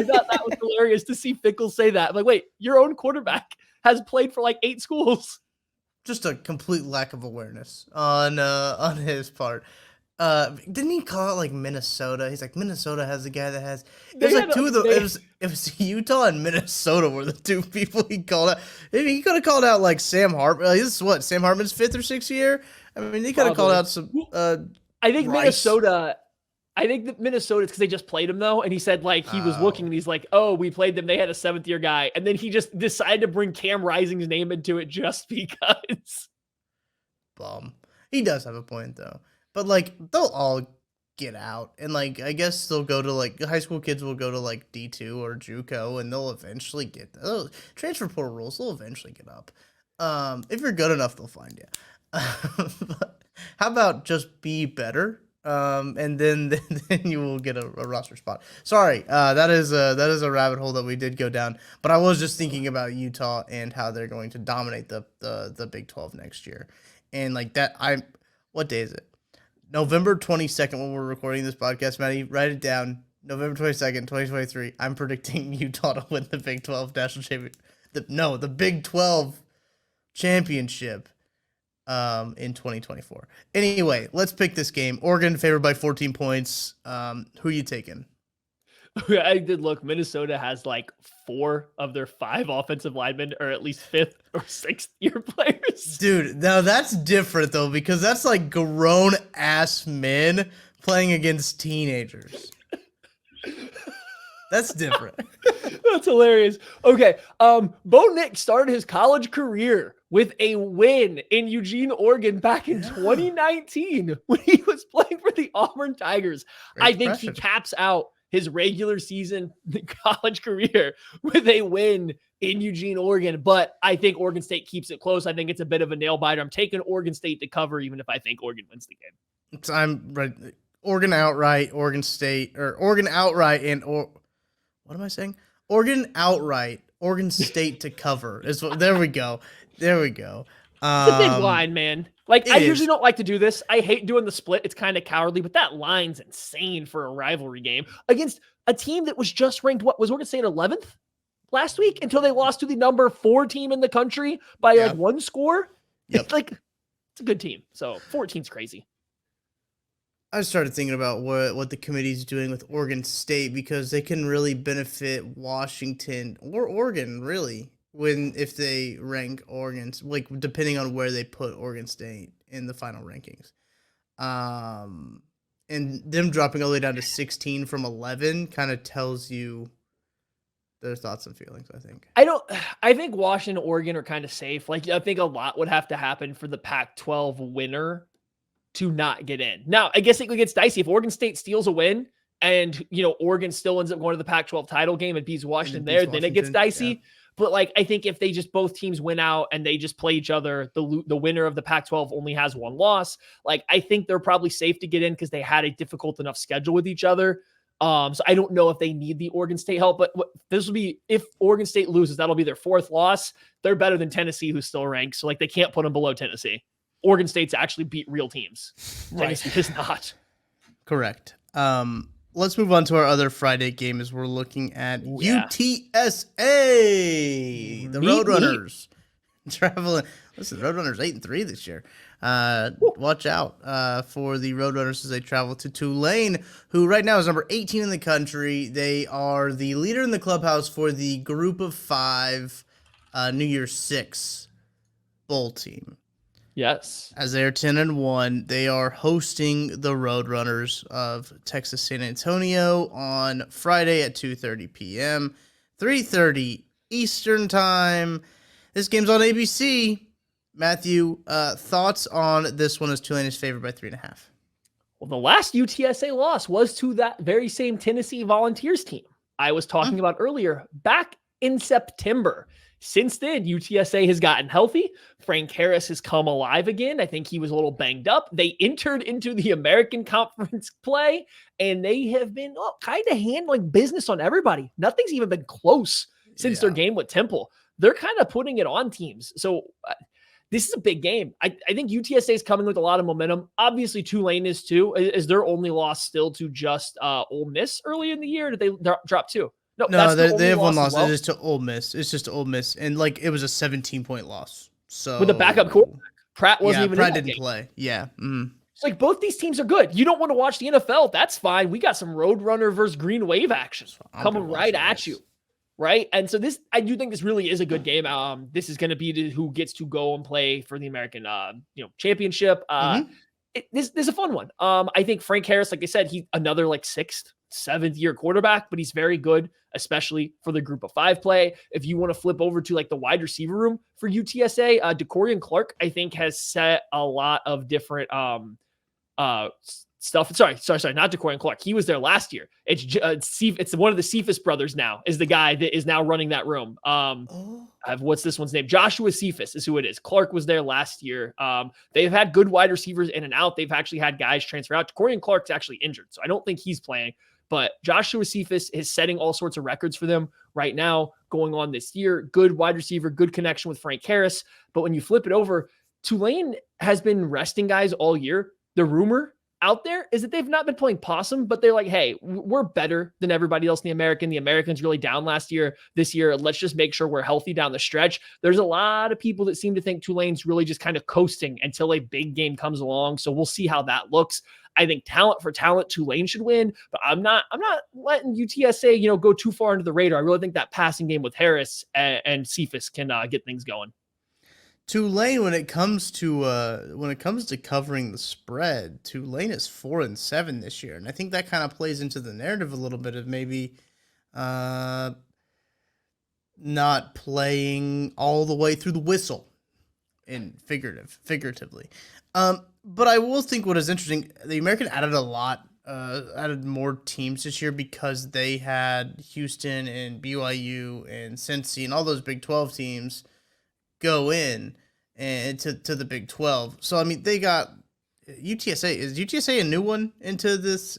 thought that was hilarious to see Fickell say that. I'm like, wait, your own quarterback has played for like 8 schools. Just a complete lack of awareness on his part. Didn't he call it like Minnesota? He's like Minnesota has a guy that has. It They was like had, two of the. they- It was Utah and Minnesota were the two people he called out. Maybe he could have called out like Sam Hartman. This is what Sam Hartman's 5th or 6th year. I mean, he could have called Probably. out some. I think Rice. Minnesota. I think that Minnesota, it's because they just played him though, and he said like he was looking, and he's like, "Oh, we played them. They had a 7th-year guy," and then he just decided to bring Cam Rising's name into it just because. Bum. He does have a point though, but like they'll all get out, and like I guess they'll go to like high school kids will go to like D2 or JUCO, and they'll eventually get transfer portal rules. They'll eventually get up. If you're good enough, they'll find you. But how about just be better? And then you will get a roster spot. Sorry, that is a rabbit hole that we did go down. But I was just thinking about Utah and how they're going to dominate the Big 12 next year, and like that. What day is it? November 22nd when we're recording this podcast, Maddie. Write it down. November 22nd, 2023. I'm predicting Utah to win the Big 12 national championship. The Big 12 championship. In 2024. Anyway, let's pick this game. Oregon favored by 14 points. Who you taking? I did look. Minnesota has like 4 of their 5 offensive linemen are at least 5th or 6th year players. Dude, now that's different though, because that's like grown ass men playing against teenagers. That's different. That's hilarious. Okay. Bo Nix started his college career with a win in Eugene, Oregon back in 2019 when he was playing for the Auburn Tigers. Great I think impression. he caps out his regular season college career with a win in Eugene, Oregon. But I think Oregon State keeps it close. I think it's a bit of a nail biter. I'm taking Oregon State to cover, even if I think Oregon wins the game. I'm right. Oregon outright, Oregon State, or Oregon outright, what am I saying? Oregon outright, Oregon State to cover. There we go. There we go. It's a big line, man. Like, I usually is. don't like to do this. I hate doing the split. It's kind of cowardly, but that line's insane for a rivalry game against a team that was just ranked, what was Oregon State 11th last week until they lost to the number 4 team in the country by like 1 score. Yep. It's like, it's a good team. So 14's crazy. I started thinking about what the committee's doing with Oregon State, because they can really benefit Washington or Oregon, really, if they rank Oregon, like depending on where they put Oregon State in the final rankings. And them dropping all the way down to 16 from 11 kind of tells you their thoughts and feelings, I think. I think Washington and Oregon are kind of safe. Like, I think a lot would have to happen for the Pac-12 winner to not get in. Now, I guess it gets dicey. If Oregon State steals a win and, Oregon still ends up going to the Pac-12 title game and beats Washington then it gets dicey. Yeah. But like, I think if they just both teams win out and they just play each other, the winner of the Pac-12 only has 1 loss. Like, I think they're probably safe to get in because they had a difficult enough schedule with each other. So I don't know if they need the Oregon State help, but this will be, if Oregon State loses, that'll be their 4th loss. They're better than Tennessee, who's still ranked. So like, they can't put them below Tennessee. Oregon State's actually beat real teams. Tennessee is not. Correct. Let's move on to our other Friday game as we're looking at UTSA, the Roadrunners. Traveling. Listen, Roadrunners 8-3 this year. Watch out for the Roadrunners as they travel to Tulane, who right now is number 18 in the country. They are the leader in the clubhouse for the Group of 5 New Year's 6 bowl team. Yes. As they are 10-1, they are hosting the Roadrunners of Texas San Antonio on Friday at 2:30 p.m., 3:30 Eastern Time. This game's on ABC. Matthew, thoughts on this one as Tulane is favored by 3.5? Well, the last UTSA loss was to that very same Tennessee Volunteers team I was talking about earlier, back in September. Since then, UTSA has gotten healthy. Frank Harris has come alive again. I think he was a little banged up. They entered into the American Conference play, and they have been kind of handling business on everybody. Nothing's even been close since their game with Temple. They're kind of putting it on teams. So this is a big game. I think UTSA is coming with a lot of momentum. Obviously, Tulane is too. Is their only loss still to just Ole Miss early in the year? Did they drop 2? No, they have 1 loss. Well. It's just to Ole Miss. It's just to Ole Miss, and like it was a 17-point loss. So with the backup quarterback, Pratt wasn't even. Pratt didn't play. Yeah. Mm. like both these teams are good. You don't want to watch the NFL. That's fine. We got some Roadrunner versus Green Wave action coming right at you. Right. And so I do think this really is a good game. This is going to be who gets to go and play for the American, championship. This is a fun one. I think Frank Harris, like I said, he's another like 6th, 7th year quarterback, but he's very good, especially for the group of 5 play. If you want to flip over to like the wide receiver room for UTSA, DeCorian Clark, I think has set a lot of different, stuff. Sorry, not DeCorian Clark. He was there last year. It's one of the Cephas brothers now is the guy that is now running that room. What's this one's name? Joshua Cephas is who it is. Clark was there last year. They've had good wide receivers in and out. They've actually had guys transfer out. DeCorian Clark's actually injured, so I don't think he's playing. But Joshua Cephas is setting all sorts of records for them right now going on this year. Good wide receiver, good connection with Frank Harris. But when you flip it over, Tulane has been resting guys all year. The rumor out there is that they've not been playing possum, but they're like, hey, we're better than everybody else in the American. The American's really down last year. This year, let's just make sure we're healthy down the stretch. There's a lot of people that seem to think Tulane's really just kind of coasting until a big game comes along. So we'll see how that looks. I think talent for talent, Tulane should win, but I'm not letting UTSA, go too far into the radar. I really think that passing game with Harris and Cephas can get things going. Tulane, when it comes to covering the spread, Tulane is 4-7 this year, and I think that kind of plays into the narrative a little bit of maybe not playing all the way through the whistle, in figuratively. But I will think what is interesting, the American added more teams this year because they had Houston and BYU and Cincy and all those Big 12 teams go in and to the Big 12. So I mean, they got UTSA. Is UTSA a new one into this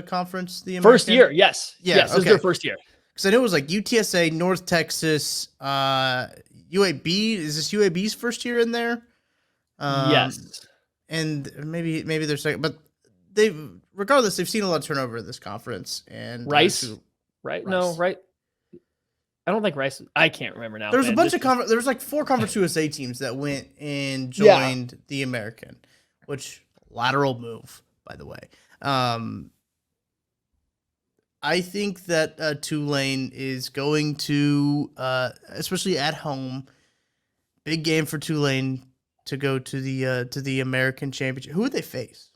conference? The American? First year, yes. Yeah, yes, okay. This is their first year. Because I know it was like UTSA, North Texas, UAB. Is this UAB's first year in there? Yes. And maybe they're second, but regardless, they've seen a lot of turnover in this conference. And Rice. No, right. I don't think Rice. I can't remember now. There's a bunch of there was like 4 Conference USA teams that went and joined the American, which lateral move, by the way. I think that Tulane is going to, especially at home, big game for Tulane to go to the American Championship. Who would they face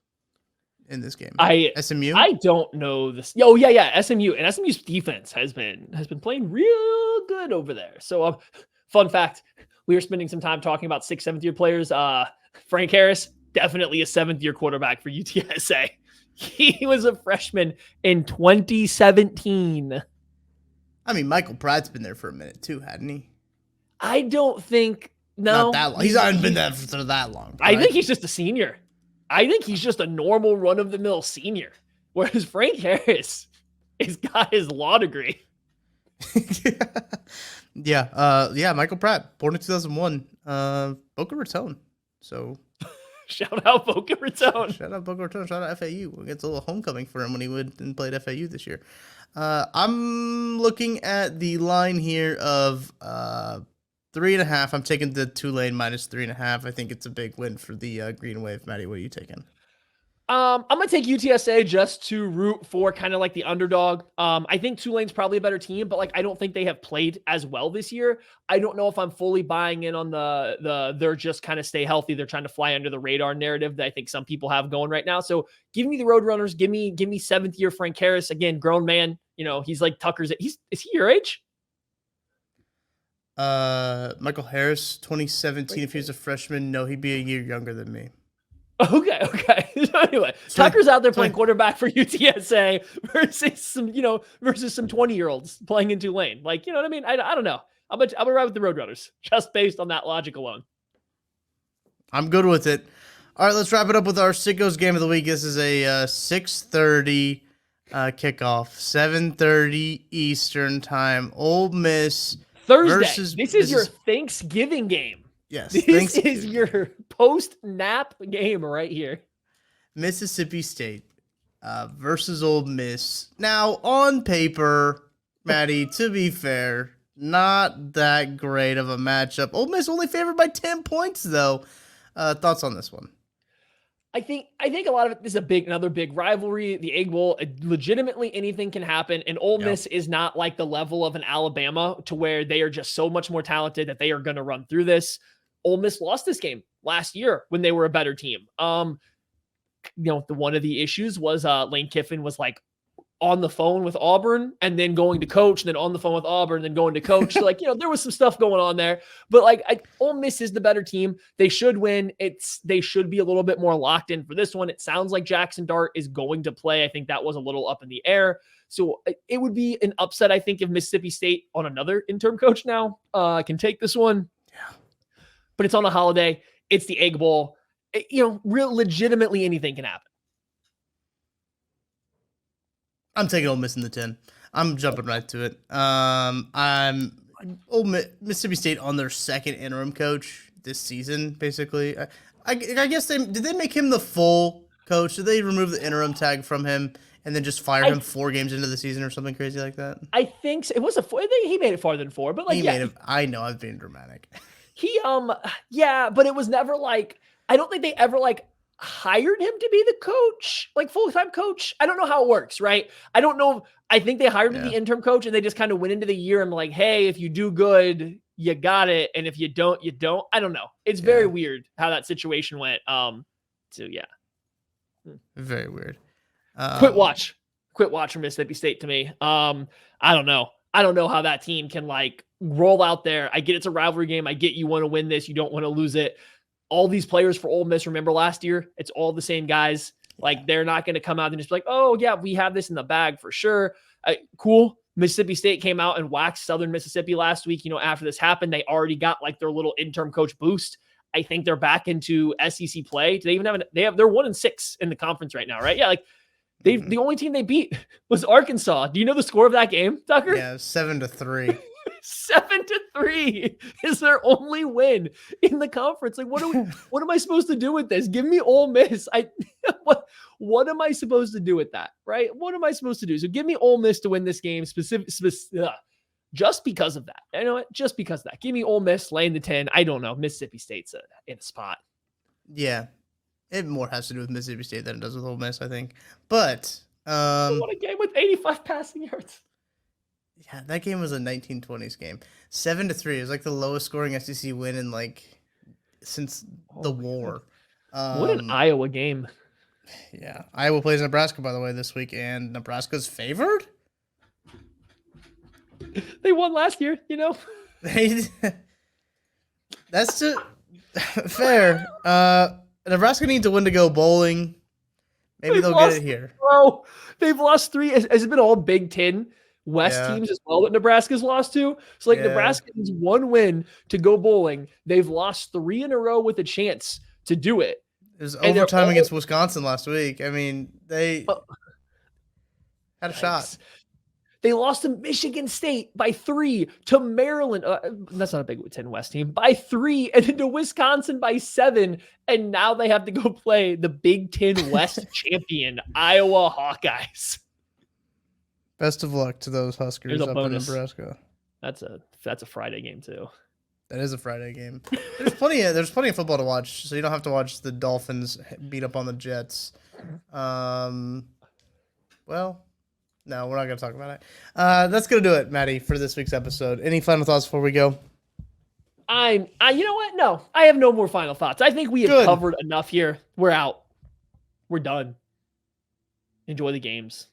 in this game? SMU? I don't know this. Oh yeah, SMU, and SMU's defense has been playing real good over there. So, fun fact: we were spending some time talking about 6th, 7th year players. Frank Harris, definitely a 7th year quarterback for UTSA. He was a freshman in 2017. I mean, Michael Pratt's been there for a minute too, hadn't he? I don't think. No, not that long. He's not been there for that long. Right? I think he's just a senior. I think he's just a normal run-of-the-mill senior, whereas Frank Harris has got his law degree. Yeah. Michael Pratt, born in 2001, Boca Raton. So, shout out Boca Raton. Shout out Boca Raton. Shout out FAU. It's a little homecoming for him when he went and played FAU this year. I'm looking at the line here of 3.5. I'm taking the Tulane minus 3.5. I think it's a big win for the Green Wave. Maddie, what are you taking? I'm going to take UTSA just to root for kind of like the underdog. I think Tulane's probably a better team, but like I don't think they have played as well this year. I don't know if I'm fully buying in on the they're just kind of stay healthy. They're trying to fly under the radar narrative that I think some people have going right now. So give me the Roadrunners. Give me 7th year Frank Harris. Again, grown man. He's like Tucker's. Is he your age? Michael Harris, 2017. If he was a freshman, no, he'd be a year younger than me. Okay. So anyway, Tucker's out there playing quarterback for UTSA versus some 20-year-olds playing in Tulane. Like, you know what I mean? I don't know. I'm gonna ride with the Roadrunners just based on that logic alone. I'm good with it. All right, let's wrap it up with our Sickos game of the week. This is a 6:30 kickoff, 7:30 Eastern time. Ole Miss Thursday. This is your Thanksgiving game. Yes. This is your post-nap game right here. Mississippi State versus Ole Miss. Now, on paper, Maddie, to be fair, not that great of a matchup. Ole Miss only favored by 10 points, though. Thoughts on this one? I think a lot of it is another big rivalry. The Egg Bowl, legitimately anything can happen. And Ole Miss is not like the level of an Alabama to where they are just so much more talented that they are going to run through this. Ole Miss lost this game last year when they were a better team. One of the issues was Lane Kiffin was like on the phone with Auburn and then going to coach, and then on the phone with Auburn, and then going to coach. So there was some stuff going on there, but Ole Miss is the better team. They should win. They should be a little bit more locked in for this one. It sounds like Jackson Dart is going to play. I think that was a little up in the air. So it would be an upset, I think, if Mississippi State on another interim coach now can take this one. Yeah. But it's on a holiday. It's the Egg Bowl. Legitimately anything can happen. I'm taking Ole Miss in the 10. I'm jumping right to it. I'm Mississippi State on their second interim coach this season, basically. I guess did they make him the full coach? Did they remove the interim tag from him and then just fire him 4 games into the season or something crazy like that? I think so. It was he made it farther than 4, but made him. I know I've been dramatic. But it was never I don't think they ever hired him to be the coach, full-time coach. I don't know how it works, right? I don't know. I think they hired him to be interim coach, and they just kind of went into the year and hey, if you do good, you got it, and if you don't, you don't. I don't know. It's very weird how that situation went. Very weird. Quit watch from Mississippi State to me. I don't know. I don't know how that team can roll out there. I get it's a rivalry game. I get you want to win this. You don't want to lose it. All these players for Ole Miss, remember last year, it's all the same guys. They're not going to come out and just be oh, yeah, we have this in the bag for sure. Cool. Mississippi State came out and waxed Southern Mississippi last week. After this happened, they already got their little interim coach boost. I think they're back into SEC play. Do they even have they're 1-6 in the conference right now, right? Yeah. The only team they beat was Arkansas. Do you know the score of that game, Tucker? Yeah, 7-3. 7-3 is their only win in the conference. What am I supposed to do with this? Give me Ole Miss. What am I supposed to do with that? Right? What am I supposed to do? So give me Ole Miss to win this game just because of that. I know it. Just because of that. Give me Ole Miss laying the 10. I don't know. Mississippi State's in a spot. Yeah. It more has to do with Mississippi State than it does with Ole Miss, I think. But what a game with 85 passing yards. Yeah, that game was a 1920s game. 7-3 is the lowest scoring SEC win in since the war. What an Iowa game. Yeah. Iowa plays Nebraska, by the way, this week, and Nebraska's favored? They won last year, That's just fair. Nebraska needs to win to go bowling. Maybe they'll get it here. Bro, they've lost 3. Has it been all Big Ten West teams as well that Nebraska's lost to? So Nebraska needs 1 win to go bowling. They've lost 3 in a row with a chance to do it. It was overtime against Wisconsin last week. I mean, they had a shot. They lost to Michigan State by 3, to Maryland. That's not a Big Ten West team. By 3, and then to Wisconsin by 7. And now they have to go play the Big Ten West champion, Iowa Hawkeyes. Best of luck to those Huskers up in Nebraska. That's a Friday game too. That is a Friday game. There's plenty of football to watch, so you don't have to watch the Dolphins beat up on the Jets. Well, no, we're not going to talk about it. That's going to do it, Maddie, for this week's episode. Any final thoughts before we go? You know what? No, I have no more final thoughts. I think we have covered enough here. We're out. We're done. Enjoy the games.